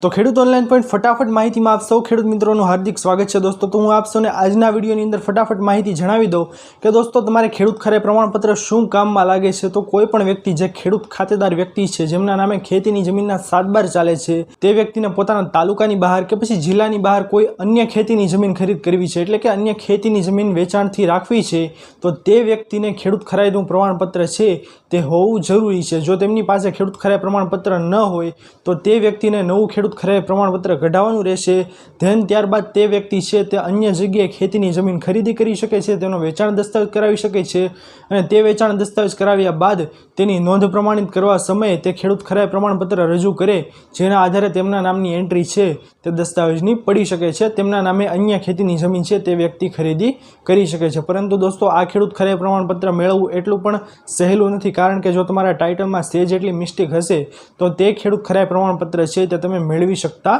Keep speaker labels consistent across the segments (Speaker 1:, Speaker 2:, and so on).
Speaker 1: तो खेडूत online point फटाफट माहिती में आप सौ खेडूत मित्रों हार्दिक स्वागत है। दोस्तों तो हूँ आप सौने आजना वीडियोनी अंदर फटाफट माहिती जणावी दऊं कि दोस्तों तमारे खेडूत खरे प्रमाणपत्र शुं काममां लागे छे। तो कोईपण व्यक्ति जे खेडूत खातेदार व्यक्ति छे, जेमना नामे खेतीनी जमीनना सातबार चाले छे, ते व्यक्तिने पोताना तालुकानी बहार के पछी जिल्लानी बहार कोई अन्य खेतीनी जमीन खरीद करवी छे, एटले के अन्य खेतीनी जमीन वेचाणथी राखवी छे, तो ते व्यक्तिने खेडूत खराईनुं प्रमाणपत्र छे ते होवुं जरूरी छे। जो तेमनी पासे खेडूत खराई प्रमाणपत्र न होय तो ते व्यक्तिने नवुं खेडूत खराई प्रमाणपत्र कढाववानुं रहेशे। धन त्यारबाद ते व्यक्ति छे ते अन्य जग्याए खेतीनी जमीन खरीदी करी शके छे, तेनो वेचाण दस्तावेज करावी शके छे अने ते वेचाण दस्तावेज कराव्या बाद तेनी नोंध प्रमाणित करवा समये ते खेडूत खराई प्रमाणपत्र रजू करे, जेना आधारे तेमना नामनी एंट्री छे ते दस्तावेजनी पड़ी शके छे। तेमना नामे अन्य खेतीनी जमीन छे ते व्यक्ति खरीदी करी शके छे। परंतु दोस्तों आ खेडूत खराई प्रमाणपत्र मेळवવું એટલું પણ સહેલું નથી, કારણ કે જો તમારા ટાઇટલમાં સેજ જેટલી મિસ્ટેક હશે તો તે ખેડૂત ખરાઈ પ્રમાણપત્ર છે તે તમે મેળવી શકતા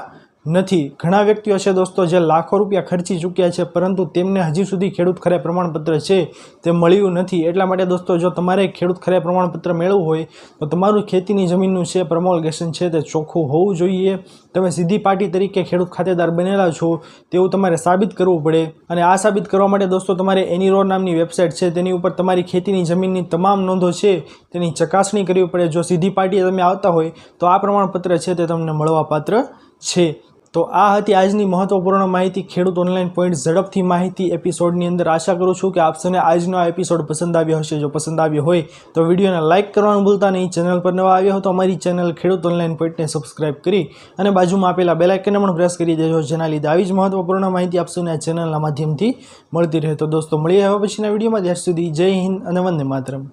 Speaker 1: નથી। ઘણા વ્યક્તિઓ છે दोस्तों જે લાખો રૂપિયા ખર્ચી ચૂક્યા છે, પરંતુ તેમને હજી સુધી ખેડૂત ખરાઈ પ્રમાણપત્ર છે તે મળ્યું નથી। એટલા માટે दोस्तों જો તમારે ખેડૂત ખરાઈ પ્રમાણપત્ર મેળવવું હોય તો તમારું ખેતીની જમીનનું છે પ્રમોલ્ગેશન છે તે ચોખ્ખું હોવું જોઈએ। તમે સીધી પાર્ટી તરીકે ખેડૂત ખાતેદાર બનેલા છો તેવું તમારે સાબિત કરવું પડે, અને આ સાબિત કરવા માટે दोस्तों તમારે એનીરોડ નામની વેબસાઇટ છે તેની ઉપર તમારી ખેતીની જમીનની તમામ નોંધો છે તેની ચકાસણી કરવી પડે। જો સીધી પાર્ટીએ તમે આવતા હોય તો આ પ્રમાણપત્ર છે તે તમને મળવાપાત્ર છે। तो आ हती आजनी महत्वपूर्ण माहिती खेडूत ऑनलाइन पॉइंट झड़पथी माहिती एपिसोडनी अंदर। आशा करूँ छूँ कि आप सौने आजनो आ एपिसोड पसंद आव्यो हशे। जो पसंद आव्यो होय तो विडियोने लाइक करवानुं भूलता नहीं। चेनल पर नवा आव्या हो तो अमारी चेनल खेडूत ऑनलाइन पॉइंट ने सब्सक्राइब करी अने बाजुमां आपेला बेल आइकनने पण प्रेस करी देजो, जेना लीधे आवी ज महत्वपूर्ण माहिती आप सौने आ चेनलना माध्यमथी मळती रहे। तो दोस्तों मळीए हवे पछीना विडियोमां। त्यार सुधी जय हिंद अने वंदे मातरम।